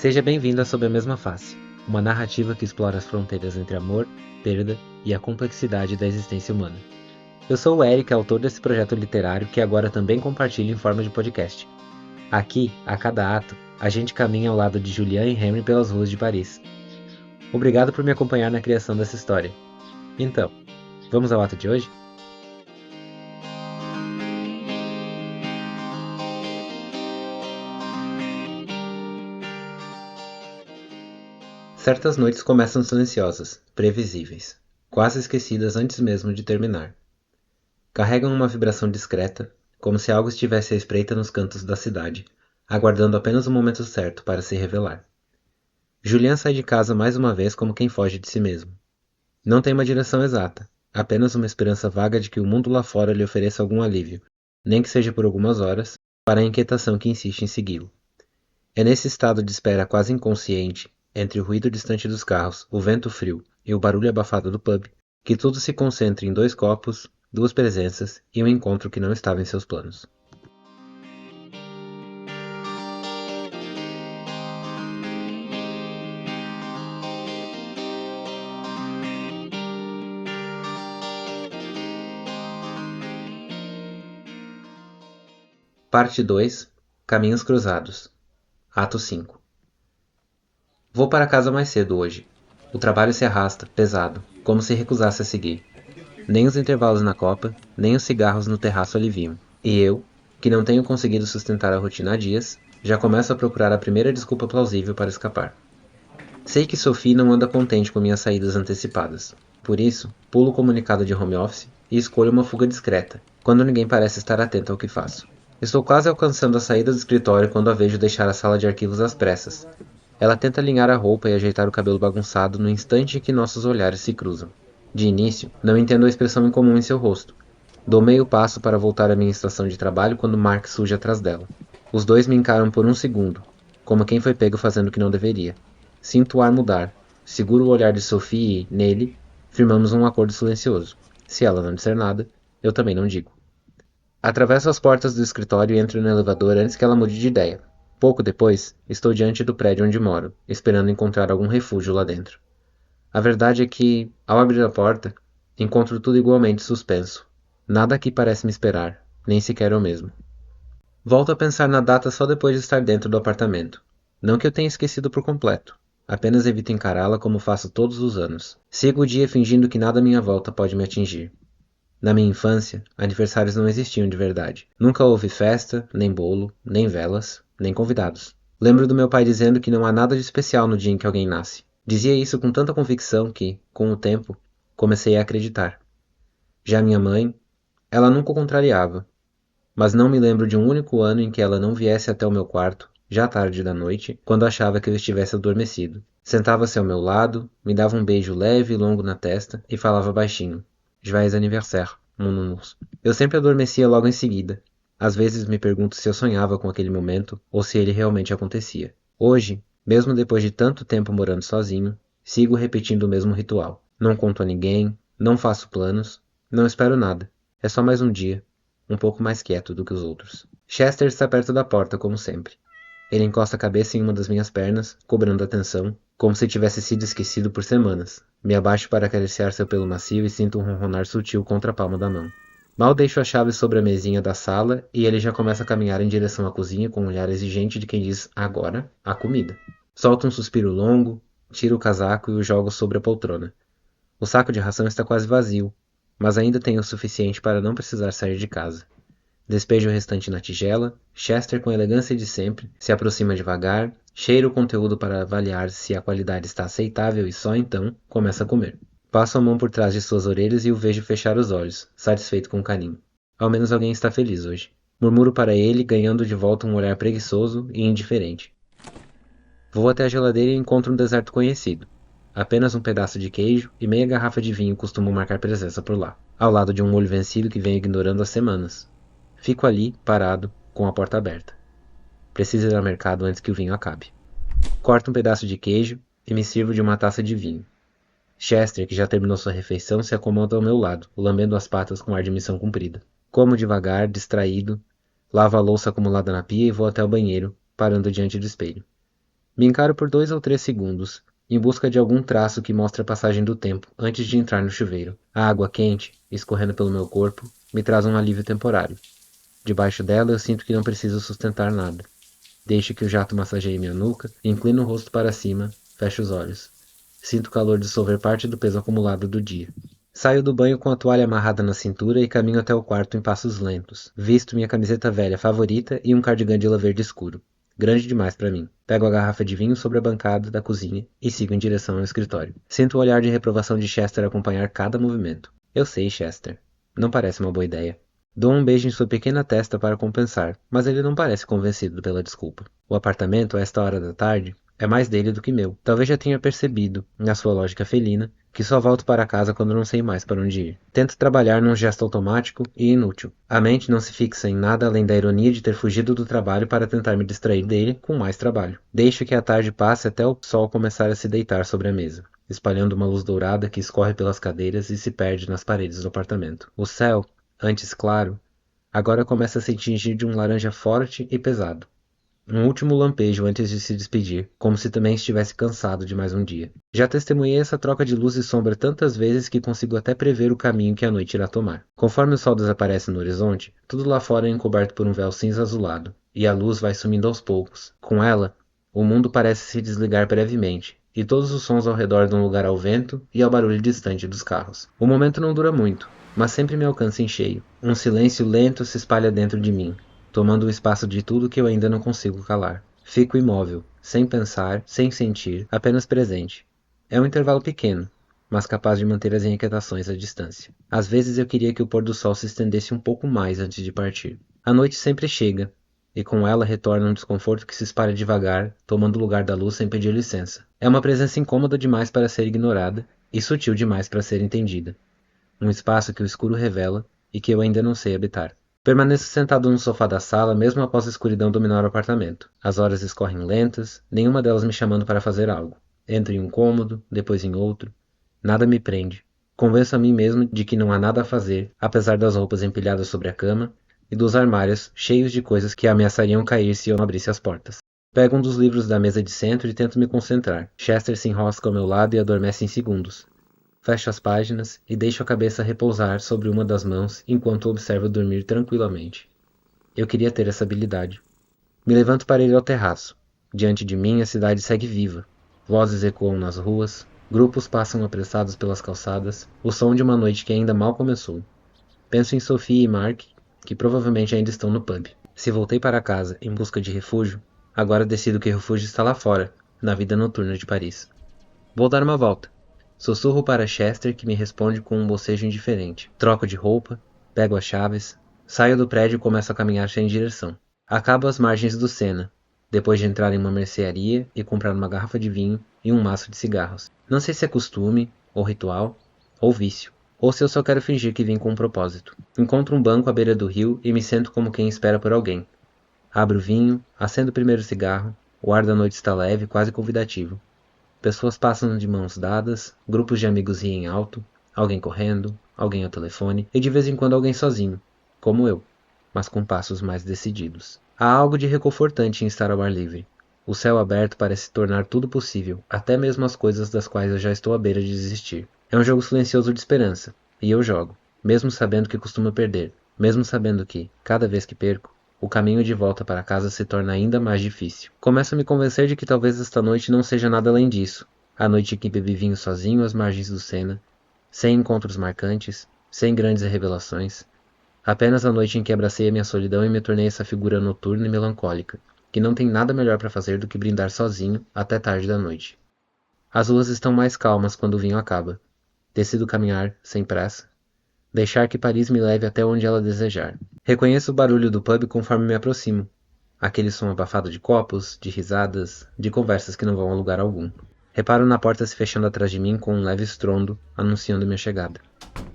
Seja bem-vindo a Sob a Mesma Face, uma narrativa que explora as fronteiras entre amor, perda e a complexidade da existência humana. Eu sou o Eric, autor desse projeto literário que agora também compartilho em forma de podcast. Aqui, a cada ato, a gente caminha ao lado de Julian e Henry pelas ruas de Paris. Obrigado por me acompanhar na criação dessa história. Então, vamos ao ato de hoje? Certas noites começam silenciosas, previsíveis, quase esquecidas antes mesmo de terminar. Carregam uma vibração discreta, como se algo estivesse à espreita nos cantos da cidade, aguardando apenas o momento certo para se revelar. Julian sai de casa mais uma vez como quem foge de si mesmo. Não tem uma direção exata, apenas uma esperança vaga de que o mundo lá fora lhe ofereça algum alívio, nem que seja por algumas horas, para a inquietação que insiste em segui-lo. É nesse estado de espera quase inconsciente, entre o ruído distante dos carros, o vento frio e o barulho abafado do pub, que tudo se concentra em 2 copos, 2 presenças e um encontro que não estava em seus planos. Parte 2. Caminhos Cruzados. Ato 5. Vou para casa mais cedo hoje. O trabalho se arrasta, pesado, como se recusasse a seguir. Nem os intervalos na copa, nem os cigarros no terraço aliviam. E eu, que não tenho conseguido sustentar a rotina há dias, já começo a procurar a primeira desculpa plausível para escapar. Sei que Sophie não anda contente com minhas saídas antecipadas. Por isso, pulo o comunicado de home office e escolho uma fuga discreta, quando ninguém parece estar atento ao que faço. Estou quase alcançando a saída do escritório quando a vejo deixar a sala de arquivos às pressas. Ela tenta alinhar a roupa e ajeitar o cabelo bagunçado no instante em que nossos olhares se cruzam. De início, não entendo a expressão incomum em seu rosto. Dou meio passo para voltar à minha estação de trabalho quando Mark surge atrás dela. Os dois me encaram por um segundo, como quem foi pego fazendo o que não deveria. Sinto o ar mudar, seguro o olhar de Sophie e, nele, firmamos um acordo silencioso. Se ela não disser nada, eu também não digo. Atravesso as portas do escritório e entro no elevador antes que ela mude de ideia. Pouco depois, estou diante do prédio onde moro, esperando encontrar algum refúgio lá dentro. A verdade é que, ao abrir a porta, encontro tudo igualmente suspenso. Nada aqui parece me esperar, nem sequer eu mesmo. Volto a pensar na data só depois de estar dentro do apartamento. Não que eu tenha esquecido por completo. Apenas evito encará-la como faço todos os anos. Sigo o dia fingindo que nada à minha volta pode me atingir. Na minha infância, aniversários não existiam de verdade. Nunca houve festa, nem bolo, nem velas, nem convidados. Lembro do meu pai dizendo que não há nada de especial no dia em que alguém nasce. Dizia isso com tanta convicção que, com o tempo, comecei a acreditar. Já minha mãe, ela nunca o contrariava, mas não me lembro de um único ano em que ela não viesse até o meu quarto, já tarde da noite, quando achava que eu estivesse adormecido. Sentava-se ao meu lado, me dava um beijo leve e longo na testa e falava baixinho. Joyeux anniversaire, mon nounours. Eu sempre adormecia logo em seguida. Às vezes me pergunto se eu sonhava com aquele momento ou se ele realmente acontecia. Hoje, mesmo depois de tanto tempo morando sozinho, sigo repetindo o mesmo ritual. Não conto a ninguém, não faço planos, não espero nada. É só mais um dia, um pouco mais quieto do que os outros. Chester está perto da porta, como sempre. Ele encosta a cabeça em uma das minhas pernas, cobrando atenção, como se tivesse sido esquecido por semanas. Me abaixo para acariciar seu pelo macio e sinto um ronronar sutil contra a palma da mão. Mal deixo a chave sobre a mesinha da sala e ele já começa a caminhar em direção à cozinha com um olhar exigente de quem diz agora a comida. Solto um suspiro longo, tiro o casaco e o jogo sobre a poltrona. O saco de ração está quase vazio, mas ainda tenho o suficiente para não precisar sair de casa. Despejo o restante na tigela, Chester, com a elegância de sempre, se aproxima devagar, cheira o conteúdo para avaliar se a qualidade está aceitável e só então começa a comer. Passo a mão por trás de suas orelhas e o vejo fechar os olhos, satisfeito com o carinho. Ao menos alguém está feliz hoje. Murmuro para ele, ganhando de volta um olhar preguiçoso e indiferente. Vou até a geladeira e encontro um deserto conhecido. Apenas um pedaço de queijo e meia garrafa de vinho costumam marcar presença por lá, ao lado de um molho vencido que venho ignorando há semanas. Fico ali, parado, com a porta aberta. Preciso ir ao mercado antes que o vinho acabe. Corto um pedaço de queijo e me sirvo de uma taça de vinho. Chester, que já terminou sua refeição, se acomoda ao meu lado, lambendo as patas com ar de missão cumprida. Como devagar, distraído, lavo a louça acumulada na pia e vou até o banheiro, parando diante do espelho. Me encaro por 2 ou 3 segundos, em busca de algum traço que mostre a passagem do tempo, antes de entrar no chuveiro. A água quente, escorrendo pelo meu corpo, me traz um alívio temporário. Debaixo dela eu sinto que não preciso sustentar nada. Deixo que o jato massageie minha nuca, inclino o rosto para cima, fecho os olhos. Sinto o calor dissolver parte do peso acumulado do dia. Saio do banho com a toalha amarrada na cintura e caminho até o quarto em passos lentos. Visto minha camiseta velha favorita e um cardigan de lã verde escuro. Grande demais para mim. Pego a garrafa de vinho sobre a bancada da cozinha e sigo em direção ao escritório. Sinto o olhar de reprovação de Chester acompanhar cada movimento. Eu sei, Chester. Não parece uma boa ideia. Dou um beijo em sua pequena testa para compensar, mas ele não parece convencido pela desculpa. O apartamento, a esta hora da tarde, é mais dele do que meu. Talvez já tenha percebido, na sua lógica felina, que só volto para casa quando não sei mais para onde ir. Tento trabalhar num gesto automático e inútil. A mente não se fixa em nada além da ironia de ter fugido do trabalho para tentar me distrair dele com mais trabalho. Deixo que a tarde passe até o sol começar a se deitar sobre a mesa, espalhando uma luz dourada que escorre pelas cadeiras e se perde nas paredes do apartamento. O céu, antes claro, agora começa a se tingir de um laranja forte e pesado. Um último lampejo antes de se despedir, como se também estivesse cansado de mais um dia. Já testemunhei essa troca de luz e sombra tantas vezes que consigo até prever o caminho que a noite irá tomar. Conforme o sol desaparece no horizonte, tudo lá fora é encoberto por um véu cinza azulado, e a luz vai sumindo aos poucos. Com ela, o mundo parece se desligar brevemente, e todos os sons ao redor dão lugar ao vento e ao barulho distante dos carros. O momento não dura muito, mas sempre me alcança em cheio. Um silêncio lento se espalha dentro de mim, tomando o espaço de tudo que eu ainda não consigo calar. Fico imóvel, sem pensar, sem sentir, apenas presente. É um intervalo pequeno, mas capaz de manter as inquietações à distância. Às vezes eu queria que o pôr do sol se estendesse um pouco mais antes de partir. A noite sempre chega, e com ela retorna um desconforto que se espalha devagar, tomando o lugar da luz sem pedir licença. É uma presença incômoda demais para ser ignorada, e sutil demais para ser entendida. Um espaço que o escuro revela, e que eu ainda não sei habitar. Permaneço sentado no sofá da sala, mesmo após a escuridão dominar o apartamento. As horas escorrem lentas, nenhuma delas me chamando para fazer algo. Entro em um cômodo, depois em outro. Nada me prende. Convenço a mim mesmo de que não há nada a fazer, apesar das roupas empilhadas sobre a cama e dos armários cheios de coisas que ameaçariam cair se eu não abrisse as portas. Pego um dos livros da mesa de centro e tento me concentrar. Chester se enrosca ao meu lado e adormece em segundos. Fecho as páginas e deixo a cabeça repousar sobre uma das mãos enquanto o observo dormir tranquilamente. Eu queria ter essa habilidade. Me levanto para ir ao terraço. Diante de mim a cidade segue viva. Vozes ecoam nas ruas, grupos passam apressados pelas calçadas, o som de uma noite que ainda mal começou. Penso em Sophie e Mark, que provavelmente ainda estão no pub. Se voltei para casa em busca de refúgio, agora decido que o refúgio está lá fora, na vida noturna de Paris. Vou dar uma volta. Sussurro para Chester, que me responde com um bocejo indiferente. Troco de roupa, pego as chaves, saio do prédio e começo a caminhar sem direção. Acabo às margens do Sena, depois de entrar em uma mercearia e comprar uma garrafa de vinho e um maço de cigarros. Não sei se é costume, ou ritual, ou vício, ou se eu só quero fingir que vim com um propósito. Encontro um banco à beira do rio e me sento como quem espera por alguém. Abro o vinho, acendo o primeiro cigarro, o ar da noite está leve, quase convidativo. Pessoas passam de mãos dadas, grupos de amigos riem alto, alguém correndo, alguém ao telefone, e de vez em quando alguém sozinho, como eu, mas com passos mais decididos. Há algo de reconfortante em estar ao ar livre. O céu aberto parece tornar tudo possível, até mesmo as coisas das quais eu já estou à beira de desistir. É um jogo silencioso de esperança, e eu jogo, mesmo sabendo que costumo perder, mesmo sabendo que, cada vez que perco, o caminho de volta para casa se torna ainda mais difícil. Começo a me convencer de que talvez esta noite não seja nada além disso. A noite em que bebi vinho sozinho às margens do Sena, sem encontros marcantes, sem grandes revelações. Apenas a noite em que abracei a minha solidão e me tornei essa figura noturna e melancólica, que não tem nada melhor para fazer do que brindar sozinho até tarde da noite. As ruas estão mais calmas quando o vinho acaba. Decido caminhar, sem pressa, deixar que Paris me leve até onde ela desejar. Reconheço o barulho do pub conforme me aproximo. Aquele som abafado de copos, de risadas, de conversas que não vão a lugar algum. Reparo na porta se fechando atrás de mim com um leve estrondo, anunciando minha chegada.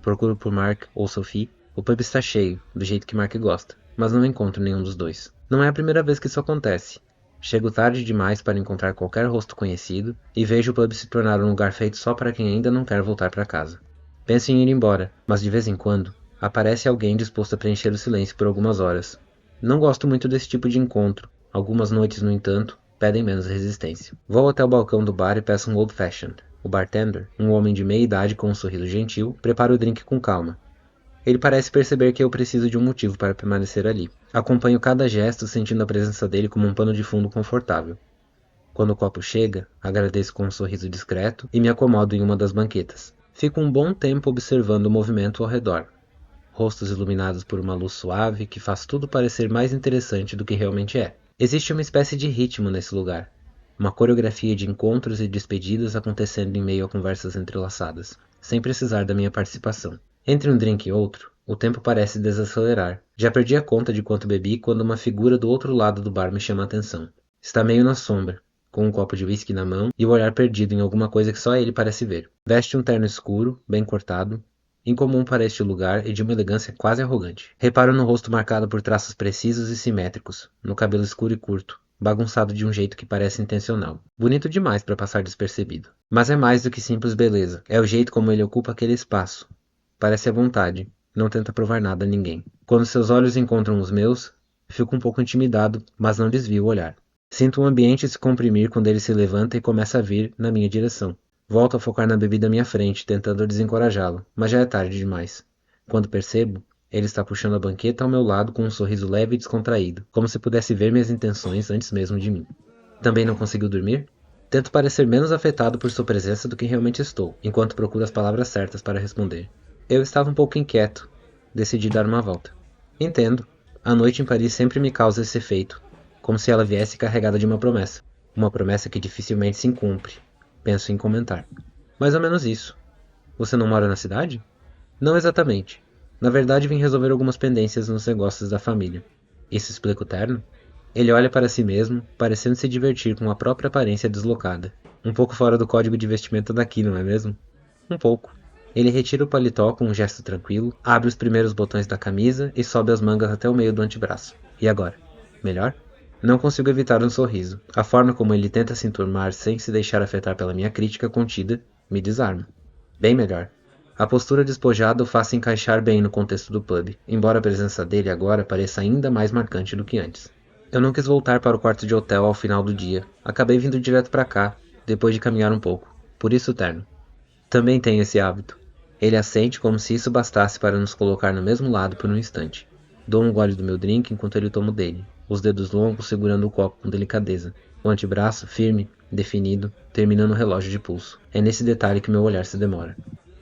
Procuro por Mark ou Sophie. O pub está cheio, do jeito que Mark gosta, mas não encontro nenhum dos dois. Não é a primeira vez que isso acontece. Chego tarde demais para encontrar qualquer rosto conhecido e vejo o pub se tornar um lugar feito só para quem ainda não quer voltar para casa. Penso em ir embora, mas de vez em quando, aparece alguém disposto a preencher o silêncio por algumas horas. Não gosto muito desse tipo de encontro. Algumas noites, no entanto, pedem menos resistência. Vou até o balcão do bar e peço um Old Fashioned. O bartender, um homem de meia idade com um sorriso gentil, prepara o drink com calma. Ele parece perceber que eu preciso de um motivo para permanecer ali. Acompanho cada gesto, sentindo a presença dele como um pano de fundo confortável. Quando o copo chega, agradeço com um sorriso discreto e me acomodo em uma das banquetas. Fico um bom tempo observando o movimento ao redor. Rostos iluminados por uma luz suave que faz tudo parecer mais interessante do que realmente é. Existe uma espécie de ritmo nesse lugar. Uma coreografia de encontros e despedidas acontecendo em meio a conversas entrelaçadas, sem precisar da minha participação. Entre um drink e outro, o tempo parece desacelerar. Já perdi a conta de quanto bebi quando uma figura do outro lado do bar me chama a atenção. Está meio na sombra, com um copo de whisky na mão e o olhar perdido em alguma coisa que só ele parece ver. Veste um terno escuro, bem cortado, incomum para este lugar e de uma elegância quase arrogante. Reparo no rosto marcado por traços precisos e simétricos, no cabelo escuro e curto, bagunçado de um jeito que parece intencional. Bonito demais para passar despercebido. Mas é mais do que simples beleza, é o jeito como ele ocupa aquele espaço. Parece à vontade, não tenta provar nada a ninguém. Quando seus olhos encontram os meus, fico um pouco intimidado, mas não desvio o olhar. Sinto o ambiente se comprimir quando ele se levanta e começa a vir na minha direção. Volto a focar na bebida à minha frente, tentando desencorajá-lo, mas já é tarde demais. Quando percebo, ele está puxando a banqueta ao meu lado com um sorriso leve e descontraído, como se pudesse ver minhas intenções antes mesmo de mim. Também não conseguiu dormir? Tento parecer menos afetado por sua presença do que realmente estou, enquanto procuro as palavras certas para responder. Eu estava um pouco inquieto. Decidi dar uma volta. Entendo. A noite em Paris sempre me causa esse efeito, como se ela viesse carregada de uma promessa. Uma promessa que dificilmente se cumpre. Penso em comentar. Mais ou menos isso. Você não mora na cidade? Não exatamente. Na verdade, vim resolver algumas pendências nos negócios da família. Isso explica o terno? Ele olha para si mesmo, parecendo se divertir com a própria aparência deslocada. Um pouco fora do código de vestimenta daqui, não é mesmo? Um pouco. Ele retira o paletó com um gesto tranquilo, abre os primeiros botões da camisa e sobe as mangas até o meio do antebraço. E agora? Melhor? Não consigo evitar um sorriso. A forma como ele tenta se enturmar sem se deixar afetar pela minha crítica contida me desarma. Bem melhor. A postura despojada o faz se encaixar bem no contexto do pub, embora a presença dele agora pareça ainda mais marcante do que antes. Eu não quis voltar para o quarto de hotel ao final do dia. Acabei vindo direto para cá, depois de caminhar um pouco. Por isso o terno. Também tenho esse hábito. Ele assente como se isso bastasse para nos colocar no mesmo lado por um instante. Dou um gole do meu drink enquanto ele toma o dele, os dedos longos segurando o copo com delicadeza. O antebraço firme, definido, terminando o relógio de pulso. É nesse detalhe que meu olhar se demora.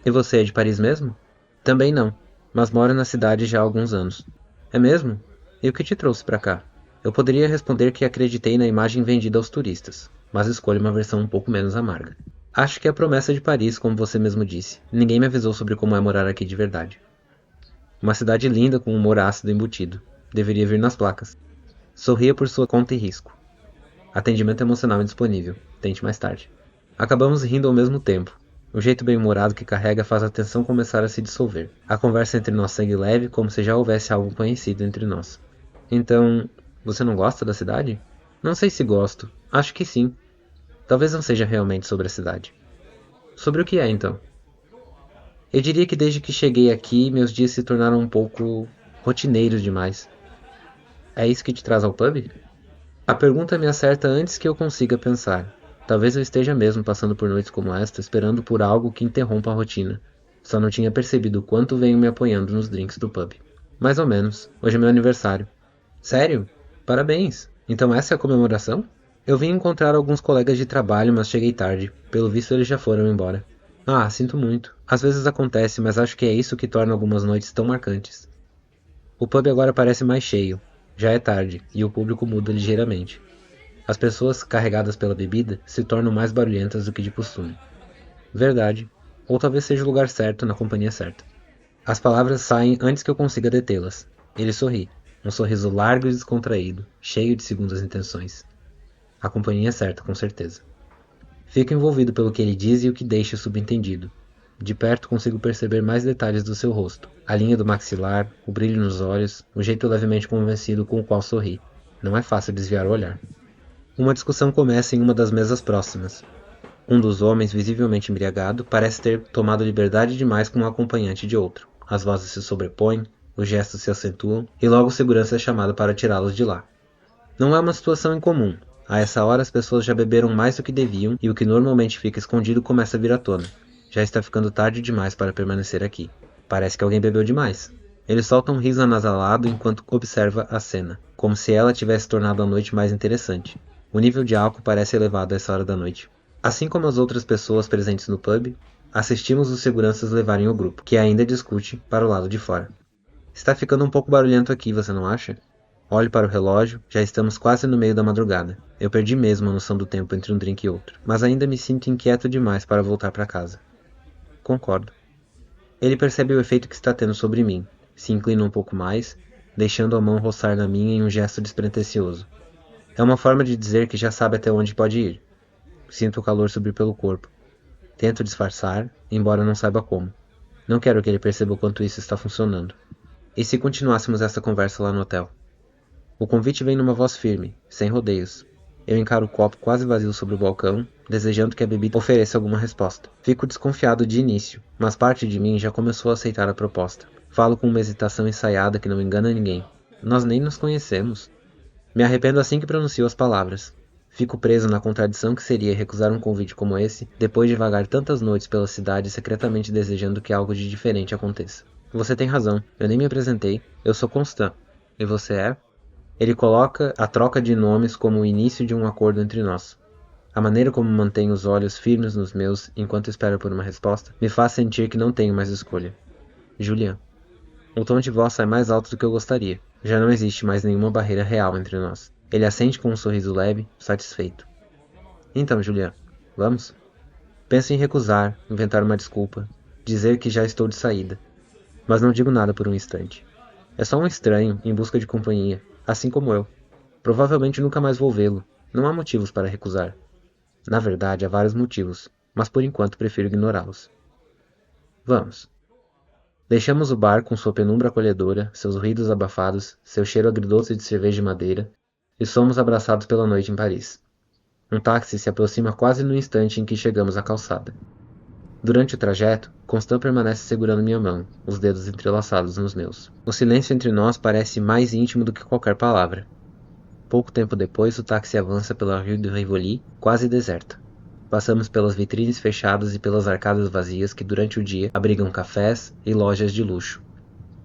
E você é de Paris mesmo? Também não, mas moro na cidade já há alguns anos. É mesmo? E o que te trouxe para cá? Eu poderia responder que acreditei na imagem vendida aos turistas, mas escolho uma versão um pouco menos amarga. Acho que é a promessa de Paris, como você mesmo disse. Ninguém me avisou sobre como é morar aqui de verdade. Uma cidade linda com humor ácido embutido. Deveria vir nas placas. Sorria por sua conta e risco. Atendimento emocional indisponível. Tente mais tarde. Acabamos rindo ao mesmo tempo. O jeito bem-humorado que carrega faz a tensão começar a se dissolver. A conversa entre nós segue leve, como se já houvesse algo conhecido entre nós. Então, você não gosta da cidade? Não sei se gosto. Acho que sim. Talvez não seja realmente sobre a cidade. Sobre o que é, então? Eu diria que desde que cheguei aqui, meus dias se tornaram um pouco rotineiros demais. É isso que te traz ao pub? A pergunta me acerta antes que eu consiga pensar. Talvez eu esteja mesmo passando por noites como esta, esperando por algo que interrompa a rotina. Só não tinha percebido o quanto venho me apoiando nos drinks do pub. Mais ou menos. Hoje é meu aniversário. Sério? Parabéns! Então essa é a comemoração? Eu vim encontrar alguns colegas de trabalho, mas cheguei tarde. Pelo visto eles já foram embora. Ah, sinto muito. Às vezes acontece, mas acho que é isso que torna algumas noites tão marcantes. O pub agora parece mais cheio. Já é tarde, e o público muda ligeiramente. As pessoas, carregadas pela bebida, se tornam mais barulhentas do que de costume. Verdade. Ou talvez seja o lugar certo na companhia certa. As palavras saem antes que eu consiga detê-las. Ele sorri. Um sorriso largo e descontraído, cheio de segundas intenções. A companhia é certa, com certeza. Fico envolvido pelo que ele diz e o que deixa subentendido. De perto consigo perceber mais detalhes do seu rosto. A linha do maxilar, o brilho nos olhos, o jeito levemente convencido com o qual sorri. Não é fácil desviar o olhar. Uma discussão começa em uma das mesas próximas. Um dos homens, visivelmente embriagado, parece ter tomado liberdade demais com um acompanhante de outro. As vozes se sobrepõem, os gestos se acentuam, e logo o segurança é chamado para tirá-los de lá. Não é uma situação incomum. A essa hora as pessoas já beberam mais do que deviam e o que normalmente fica escondido começa a vir à tona. Já está ficando tarde demais para permanecer aqui. Parece que alguém bebeu demais. Ele solta um riso anasalado enquanto observa a cena, como se ela tivesse tornado a noite mais interessante. O nível de álcool parece elevado a essa hora da noite. Assim como as outras pessoas presentes no pub, assistimos os seguranças levarem o grupo, que ainda discute, para o lado de fora. Está ficando um pouco barulhento aqui, você não acha? Olho para o relógio, já estamos quase no meio da madrugada. Eu perdi mesmo a noção do tempo entre um drink e outro, mas ainda me sinto inquieto demais para voltar para casa. Concordo. Ele percebe o efeito que está tendo sobre mim, se inclina um pouco mais, deixando a mão roçar na minha em um gesto despretensioso. É uma forma de dizer que já sabe até onde pode ir. Sinto o calor subir pelo corpo. Tento disfarçar, embora não saiba como. Não quero que ele perceba o quanto isso está funcionando. E se continuássemos essa conversa lá no hotel? O convite vem numa voz firme, sem rodeios. Eu encaro o copo quase vazio sobre o balcão, desejando que a bebida ofereça alguma resposta. Fico desconfiado de início, mas parte de mim já começou a aceitar a proposta. Falo com uma hesitação ensaiada que não engana ninguém. Nós nem nos conhecemos. Me arrependo assim que pronuncio as palavras. Fico preso na contradição que seria recusar um convite como esse, depois de vagar tantas noites pela cidade secretamente desejando que algo de diferente aconteça. Você tem razão, eu nem me apresentei. Eu sou Constant. E você é? Ele coloca a troca de nomes como o início de um acordo entre nós. A maneira como mantenho os olhos firmes nos meus enquanto espero por uma resposta me faz sentir que não tenho mais escolha. Julian. O tom de voz sai mais alto do que eu gostaria. Já não existe mais nenhuma barreira real entre nós. Ele assente com um sorriso leve, satisfeito. Então, Julian, vamos? Penso em recusar, inventar uma desculpa, dizer que já estou de saída. Mas não digo nada por um instante. É só um estranho, em busca de companhia, assim como eu. Provavelmente nunca mais vou vê-lo. Não há motivos para recusar. Na verdade, há vários motivos, mas por enquanto prefiro ignorá-los. Vamos. Deixamos o bar com sua penumbra acolhedora, seus ruídos abafados, seu cheiro agridoce de cerveja e madeira, e somos abraçados pela noite em Paris. Um táxi se aproxima quase no instante em que chegamos à calçada. Durante o trajeto, Constant permanece segurando minha mão, os dedos entrelaçados nos meus. O silêncio entre nós parece mais íntimo do que qualquer palavra. Pouco tempo depois, o táxi avança pela Rue de Rivoli, quase deserta. Passamos pelas vitrines fechadas e pelas arcadas vazias que durante o dia abrigam cafés e lojas de luxo,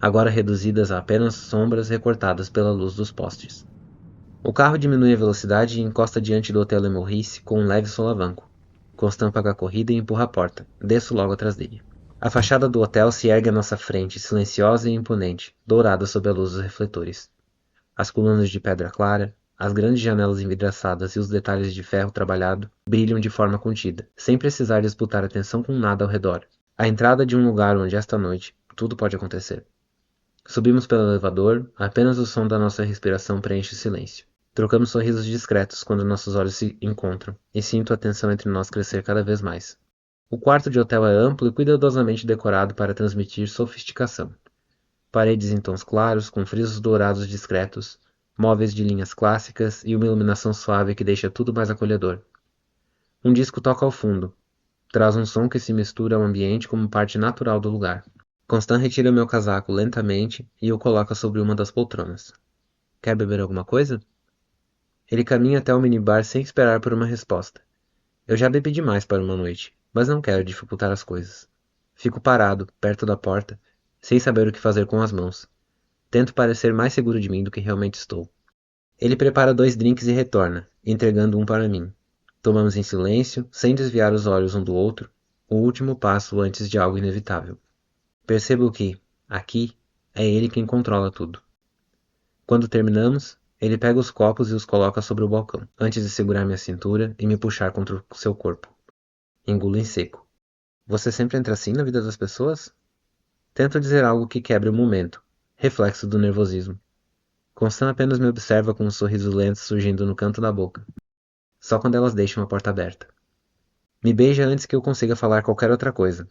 agora reduzidas a apenas sombras recortadas pela luz dos postes. O carro diminui a velocidade e encosta diante do Hotel Le Maurice com um leve solavanco. Constant paga a corrida e empurra a porta. Desço logo atrás dele. A fachada do hotel se ergue à nossa frente, silenciosa e imponente, dourada sob a luz dos refletores. As colunas de pedra clara, as grandes janelas envidraçadas e os detalhes de ferro trabalhado brilham de forma contida, sem precisar disputar atenção com nada ao redor. A entrada de um lugar onde esta noite tudo pode acontecer. Subimos pelo elevador, apenas o som da nossa respiração preenche o silêncio. Trocamos sorrisos discretos quando nossos olhos se encontram, e sinto a tensão entre nós crescer cada vez mais. O quarto de hotel é amplo e cuidadosamente decorado para transmitir sofisticação. Paredes em tons claros, com frisos dourados discretos, móveis de linhas clássicas e uma iluminação suave que deixa tudo mais acolhedor. Um disco toca ao fundo. Traz um som que se mistura ao ambiente como parte natural do lugar. Constant retira meu casaco lentamente e o coloca sobre uma das poltronas. Quer beber alguma coisa? Ele caminha até o minibar sem esperar por uma resposta. Eu já bebi demais para uma noite, mas não quero dificultar as coisas. Fico parado, perto da porta, sem saber o que fazer com as mãos. Tento parecer mais seguro de mim do que realmente estou. Ele prepara 2 drinks e retorna, entregando um para mim. Tomamos em silêncio, sem desviar os olhos um do outro, o último passo antes de algo inevitável. Percebo que, aqui, é ele quem controla tudo. Quando terminamos, ele pega os copos e os coloca sobre o balcão, antes de segurar minha cintura e me puxar contra o seu corpo. Engulo em seco. Você sempre entra assim na vida das pessoas? Tento dizer algo que quebre o momento, reflexo do nervosismo. Constant apenas me observa com um sorriso lento surgindo no canto da boca. Só quando elas deixam a porta aberta. Me beija antes que eu consiga falar qualquer outra coisa.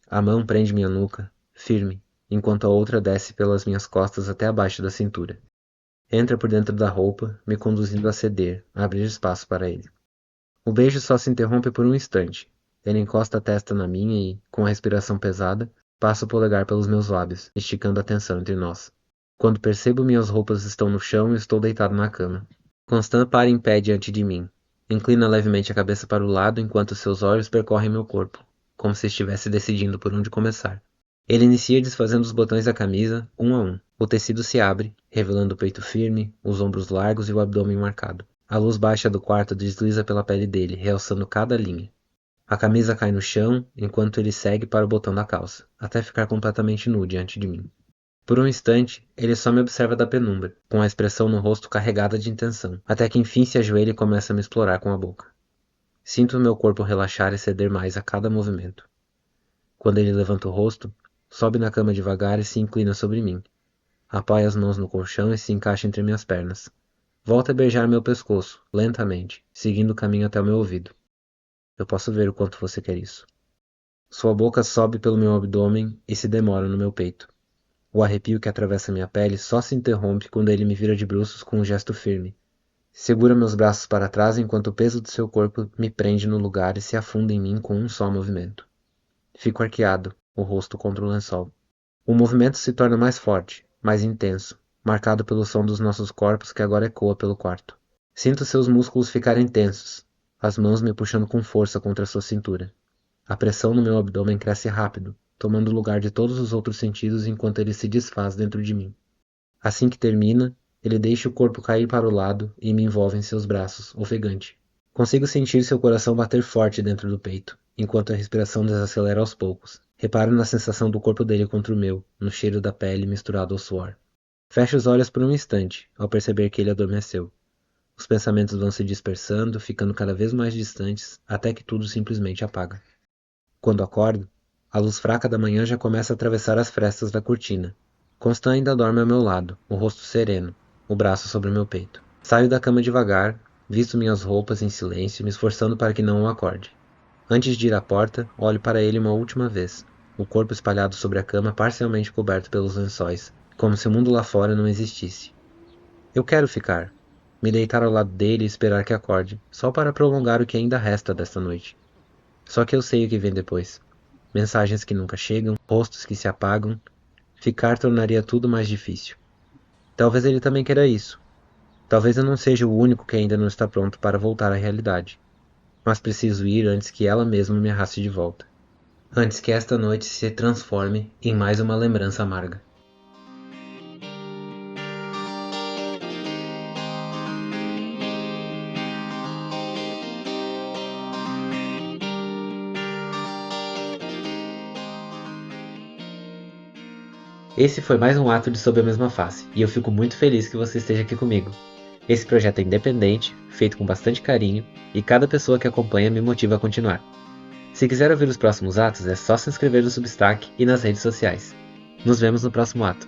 A mão prende minha nuca, firme, enquanto a outra desce pelas minhas costas até abaixo da cintura. Entra por dentro da roupa, me conduzindo a ceder, a abrir espaço para ele. O beijo só se interrompe por um instante. Ele encosta a testa na minha e, com a respiração pesada, passa o polegar pelos meus lábios, esticando a tensão entre nós. Quando percebo minhas roupas estão no chão e estou deitado na cama. Constant para em pé diante de mim. Inclina levemente a cabeça para o lado enquanto seus olhos percorrem meu corpo, como se estivesse decidindo por onde começar. Ele inicia desfazendo os botões da camisa, um a um. O tecido se abre, revelando o peito firme, os ombros largos e o abdômen marcado. A luz baixa do quarto desliza pela pele dele, realçando cada linha. A camisa cai no chão, enquanto ele segue para o botão da calça, até ficar completamente nu diante de mim. Por um instante, ele só me observa da penumbra, com a expressão no rosto carregada de intenção, até que enfim se ajoelha e começa a me explorar com a boca. Sinto o meu corpo relaxar e ceder mais a cada movimento. Quando ele levanta o rosto, sobe na cama devagar e se inclina sobre mim. Apoia as mãos no colchão e se encaixa entre minhas pernas. Volta a beijar meu pescoço, lentamente, seguindo o caminho até o meu ouvido. Eu posso ver o quanto você quer isso. Sua boca sobe pelo meu abdômen e se demora no meu peito. O arrepio que atravessa minha pele só se interrompe quando ele me vira de bruços com um gesto firme. Segura meus braços para trás enquanto o peso do seu corpo me prende no lugar e se afunda em mim com um só movimento. Fico arqueado, o rosto contra o lençol. O movimento se torna mais forte, mais intenso, marcado pelo som dos nossos corpos que agora ecoa pelo quarto. Sinto seus músculos ficarem tensos, as mãos me puxando com força contra sua cintura. A pressão no meu abdômen cresce rápido, tomando o lugar de todos os outros sentidos enquanto ele se desfaz dentro de mim. Assim que termina, ele deixa o corpo cair para o lado e me envolve em seus braços, ofegante. Consigo sentir seu coração bater forte dentro do peito, enquanto a respiração desacelera aos poucos. Reparo na sensação do corpo dele contra o meu, no cheiro da pele misturado ao suor. Fecho os olhos por um instante, ao perceber que ele adormeceu. Os pensamentos vão se dispersando, ficando cada vez mais distantes, até que tudo simplesmente apaga. Quando acordo, a luz fraca da manhã já começa a atravessar as frestas da cortina. Constant ainda dorme ao meu lado, o rosto sereno, o braço sobre o meu peito. Saio da cama devagar, visto minhas roupas em silêncio, me esforçando para que não o acorde. Antes de ir à porta, olho para ele uma última vez, o corpo espalhado sobre a cama parcialmente coberto pelos lençóis, como se o mundo lá fora não existisse. Eu quero ficar, me deitar ao lado dele e esperar que acorde, só para prolongar o que ainda resta desta noite. Só que eu sei o que vem depois. Mensagens que nunca chegam, rostos que se apagam. Ficar tornaria tudo mais difícil. Talvez ele também queira isso. Talvez eu não seja o único que ainda não está pronto para voltar à realidade. Mas preciso ir antes que ela mesma me arraste de volta. Antes que esta noite se transforme em mais uma lembrança amarga. Esse foi mais um ato de Sob a Mesma Face, e eu fico muito feliz que você esteja aqui comigo. Esse projeto é independente, feito com bastante carinho, e cada pessoa que acompanha me motiva a continuar. Se quiser ouvir os próximos atos, é só se inscrever no Substack e nas redes sociais. Nos vemos no próximo ato.